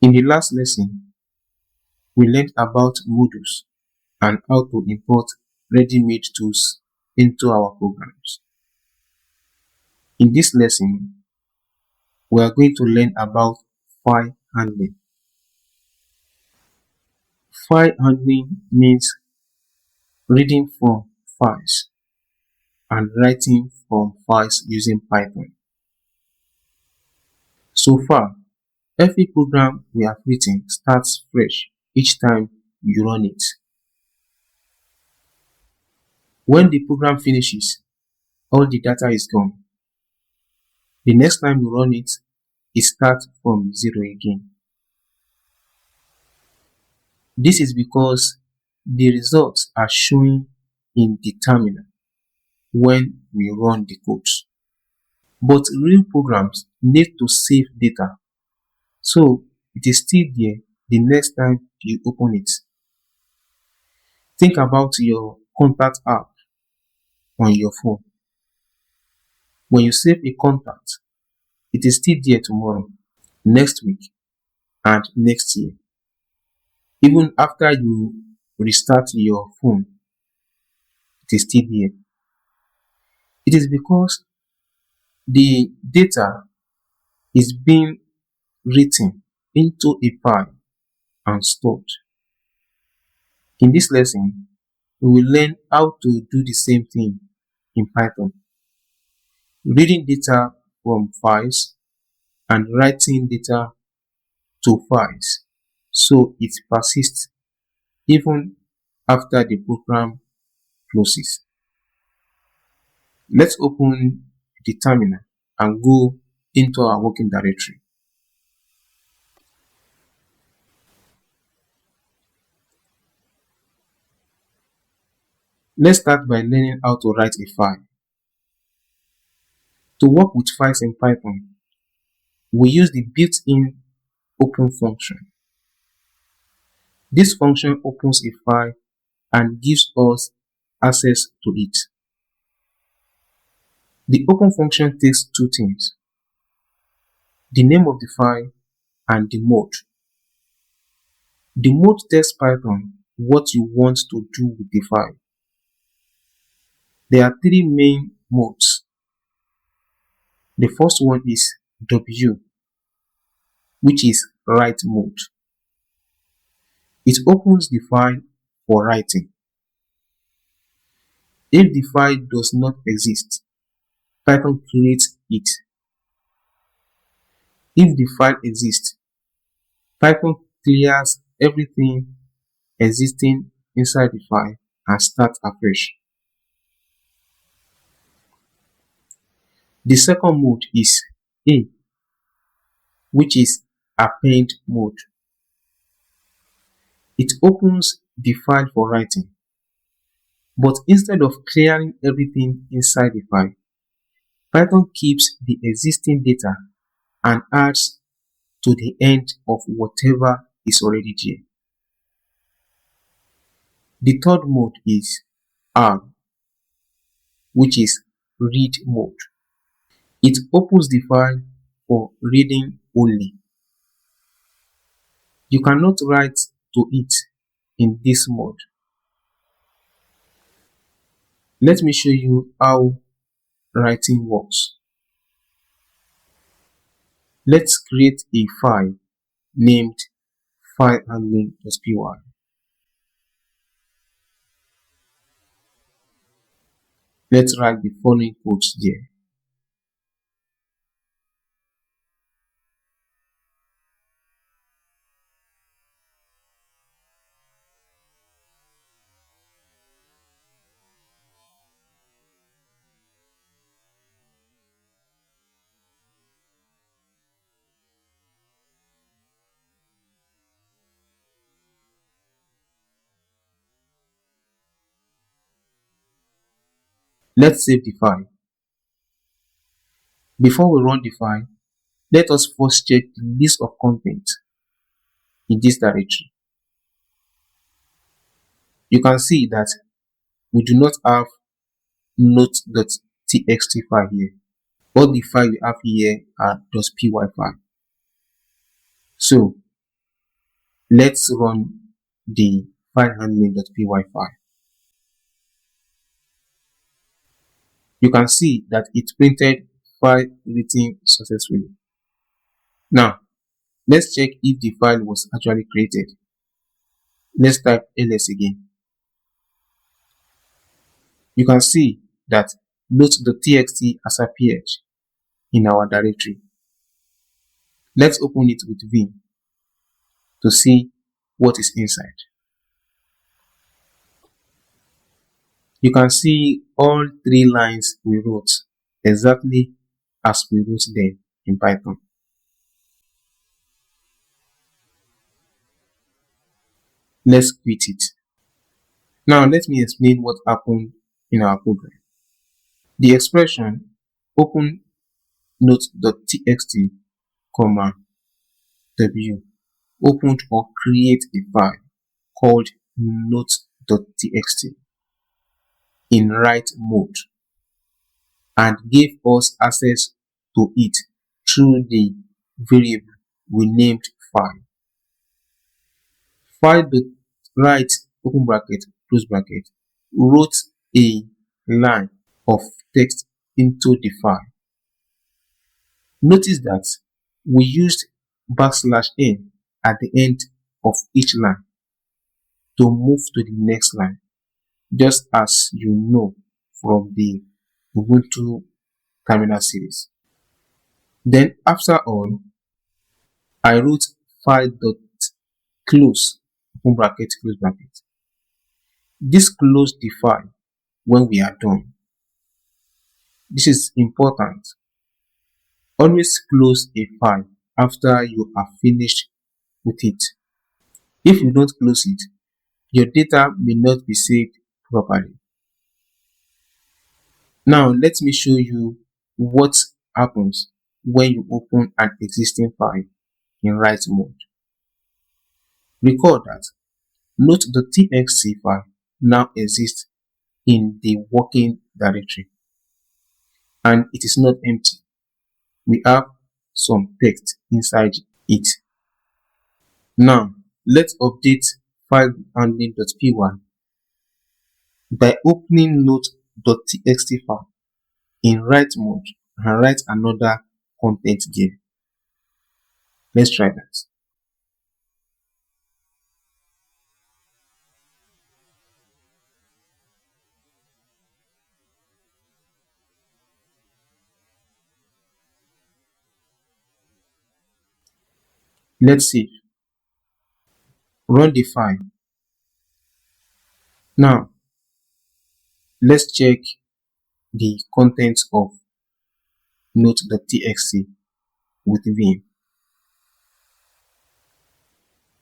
In the last lesson, we learned about modules and how to import ready-made tools into our programs. In this lesson, we are going to learn about file handling. File handling means reading from files and writing from files using Python. So far, every program we have written starts fresh each time you run it. When the program finishes, all the data is gone. The next time you run it, it starts from zero again. This is because the results are showing in the terminal when we run the code. But real programs need to save data, so it is still there the next time you open it. Think about your contact app on your phone. When you save a contact, it is still there tomorrow, next week, and next year. Even after you restart your phone, it is still there. It is because the data is being written into a file and stored. In this lesson, we will learn how to do the same thing in Python, reading data from files and writing data to files so it persists even after the program closes. Let's open the terminal and go into our working directory. Let's start by learning how to write a file. To work with files in Python, we use the built-in open function. This function opens a file and gives us access to it. The open function takes two things: the name of the file and the mode. The mode tells Python what you want to do with the file. There are three main modes. The first one is W, which is write mode. It opens the file for writing. If the file does not exist, Python creates it. If the file exists, Python clears everything existing inside the file and starts afresh. The second mode is A, which is append mode. It opens the file for writing, but instead of clearing everything inside the file, Python keeps the existing data and adds to the end of whatever is already there. The third mode is R, which is read mode. It opens the file for reading only. You cannot write to it in this mode. Let me show you how writing works. Let's create a file named file.handling.py. Let's write the following codes there. Let's save the file. Before we run the file, let us first check the list of contents in this directory. You can see that we do not have note.txt file here. All the files we have here are .py file. So Let's run the file handling.py file. You can see that it printed file written successfully. Now, let's check if the file was actually created. Let's type ls again. You can see that note.txt has appeared in our directory. Let's open it with vim to see what is inside. You can see all 3 lines we wrote exactly as we wrote them in Python. Let's quit it. Now let me explain what happened in our program. The expression open note.txt, w opened or create a file called note.txt in write mode and gave us access to it through the variable we named file. File.write open bracket close bracket wrote a line of text into the file. Notice that we used \n at the end of each line to move to the next line, just as you know from the Ubuntu terminal series. Then after all, I wrote file.close open bracket close bracket. This closed the file when we are done. This is important. Always close a file after you are finished with it. If you don't close it, your data may not be saved properly. Now let me show you what happens when you open an existing file in write mode. Recall that note.txt file now exists in the working directory and it is not empty. We have some text inside it. Now let's update file handling.py by opening note.txt file in write mode and write another content there. Let's try that. Let's see. Run the file. Now let's check the contents of note.txt with vim.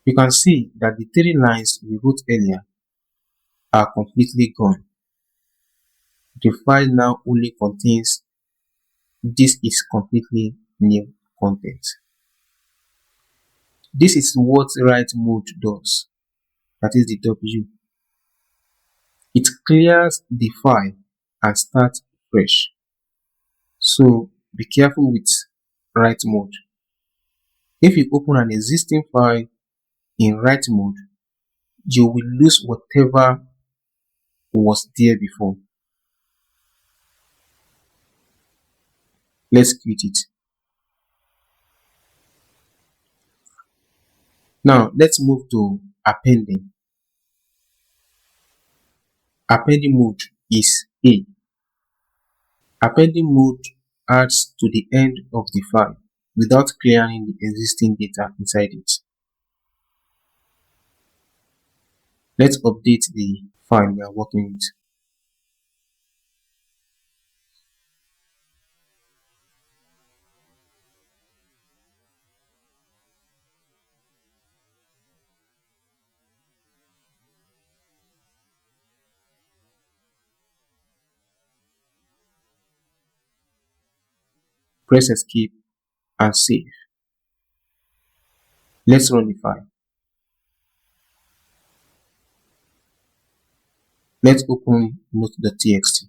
You can see that the 3 lines we wrote earlier are completely gone. The file now only contains this is completely new content. This is what write mode does, that is the W. It clears the file and starts fresh. So be careful with write mode. If you open an existing file in write mode, you will lose whatever was there before. Let's quit it. Now let's move to appending. Appending mode is A. Appending mode adds to the end of the file without clearing the existing data inside it. Let's update the file we are working with. Press escape and save. Let's run the file. Let's open note.txt.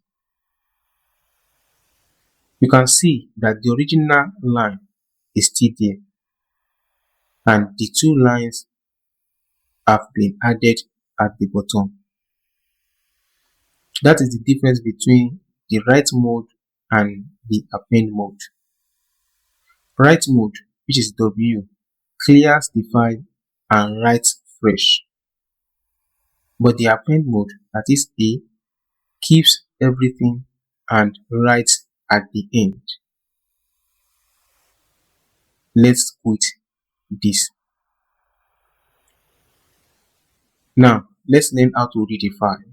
You can see that the original line is still there and the 2 lines have been added at the bottom. That is the difference between the write mode and the append mode. Write mode, which is W, clears the file and writes fresh. But the append mode, that is A, keeps everything and writes at the end. Let's quit this. Now, let's learn how to read a file.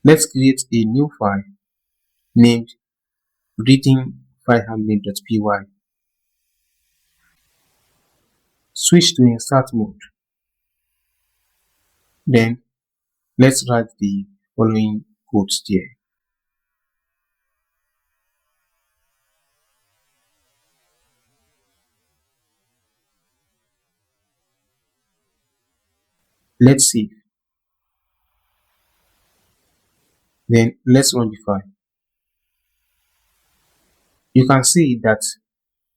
Let's create a new file named reading.filehandling.py. Switch to insert mode. Then, let's write the following codes there. Let's save. Then, let's run the file. You can see that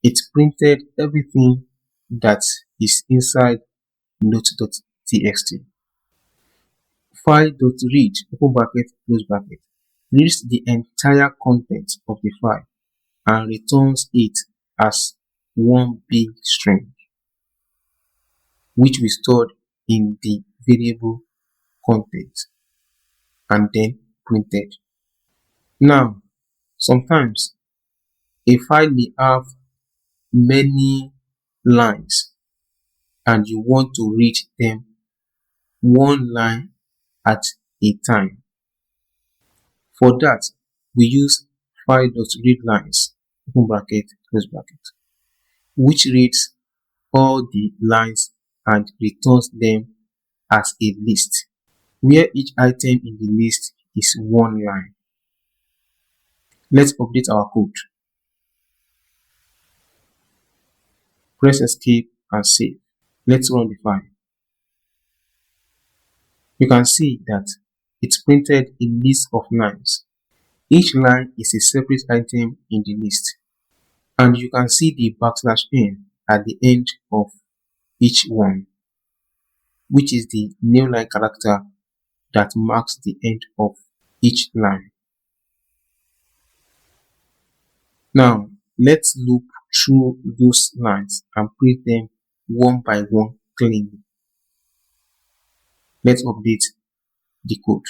it printed everything that is inside note.txt. File.read, open bracket, close bracket, reads the entire content of the file and returns it as one big string, which we stored in the variable content and then printed. Now, sometimes a file may have many lines and you want to read them one line at a time. For that, we use file.readlines, open bracket, close bracket, which reads all the lines and returns them as a list, where each item in the list is one line. Let's update our code. Press escape and save. Let's run the file. You can see that it printed a list of lines. Each line is a separate item in the list, and you can see the \n at the end of each one, which is the new line character that marks the end of each line. Now, let's loop through those lines and print them one by one cleanly. Let's update the code.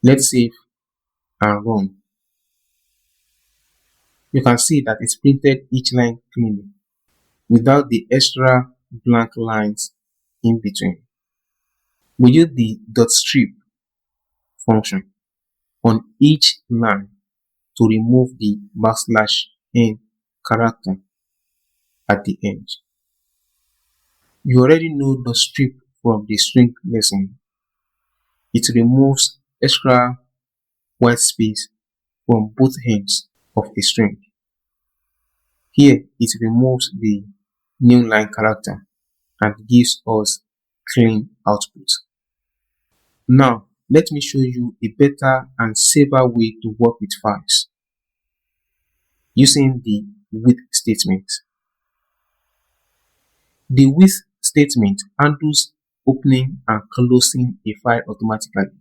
Let's save and run. You can see that it's printed each line cleanly without the extra blank lines in between. We use the .strip function on each line to remove the \n character at the end. You already know .strip from the string lesson. It removes extra white space from both ends of a string. Here, it removes the new line character and gives us clean output. Now, let me show you a better and safer way to work with files using the with statement. The with statement handles opening and closing a file automatically.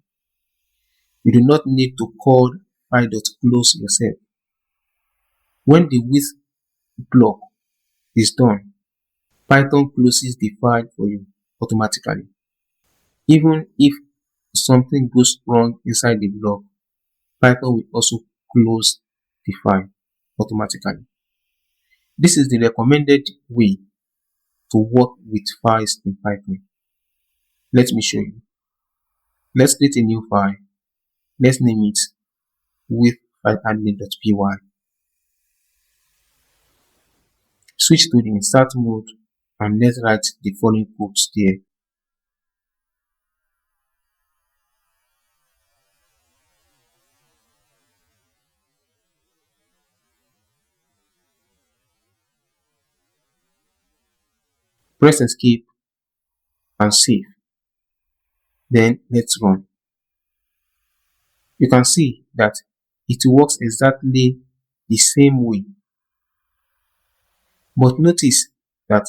You do not need to call file.close yourself. When the with block is done, Python closes the file for you automatically. Even if something goes wrong inside the block, Python will also close the file automatically. This is the recommended way to work with files in Python. Let me show you. Let's create a new file. Let's name it with filehandling.py. Switch to the insert mode and let's write the following codes there. Press escape and save. Then let's run. You can see that it works exactly the same way. But notice that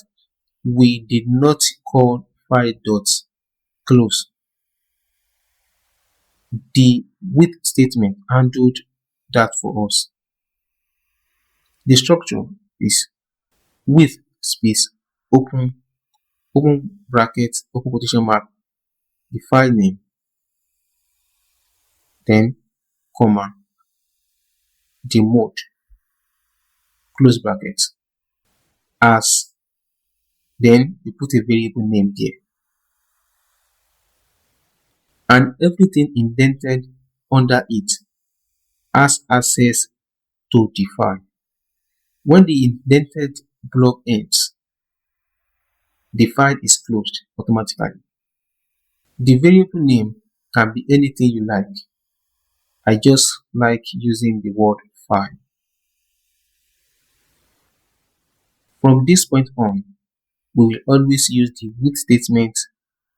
we did not call file.close. The with statement handled that for us. The structure is with space, open bracket, open quotation mark, the file name, then comma, the mode, close bracket, as, then you put a variable name there, and everything indented under it has access to the file. When the indented block ends, the file is closed automatically. The variable name can be anything you like. I just like using the word file. From this point on, we will always use the with statement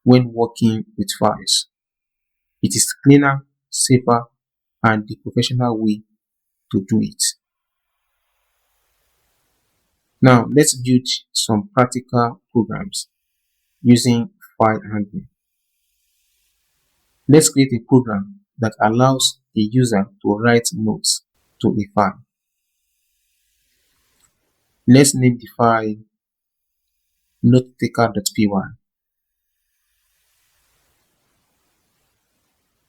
when working with files. It is cleaner, safer, and the professional way to do it. Now, let's build some practical programs using file handling. Let's create a program that allows the user to write notes to a file. Let's name the file notetaker.py.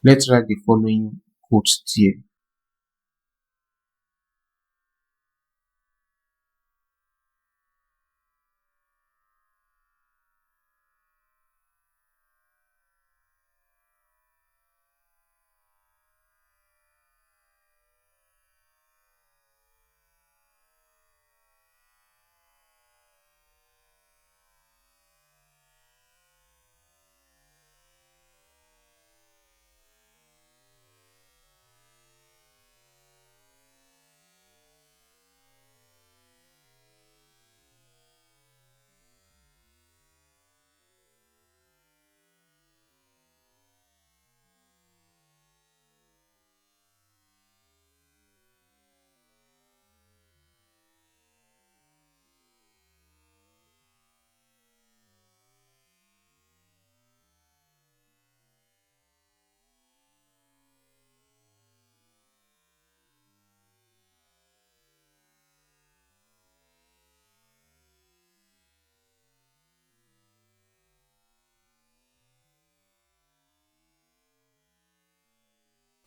Let's write the following code here.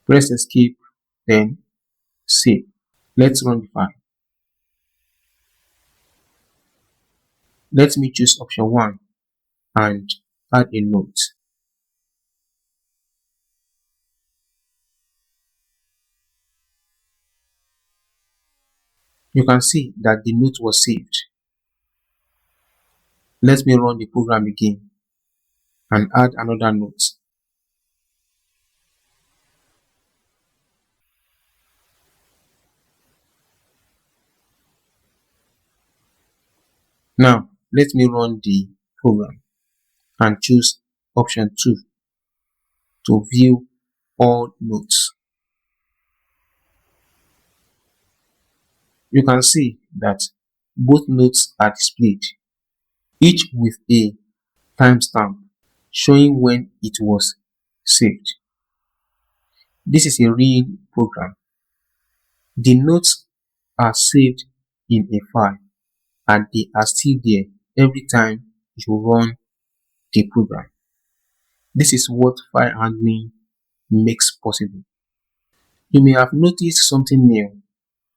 Press escape, then save. Let's run the file. Let me choose option 1 and add a note. You can see that the note was saved. Let me run the program again and add another note. Now, let me run the program and choose option 2 to view all notes. You can see that both notes are displayed, each with a timestamp showing when it was saved. This is a real program. The notes are saved in a file and they are still there every time you run the program. This is what file handling makes possible. You may have noticed something new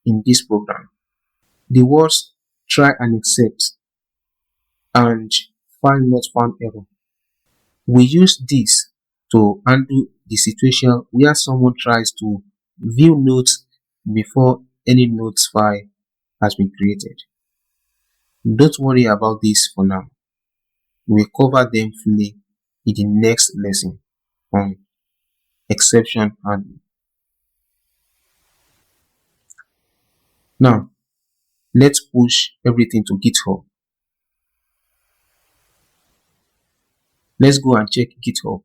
in this program. The words try and accept and file not found error. We use this to handle the situation where someone tries to view notes before any notes file has been created. Don't worry about this for now. We'll cover them fully in the next lesson on exception handling. Now, let's push everything to GitHub. Let's go and check GitHub.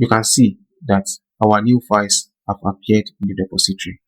you can see that our new files have appeared in the repository.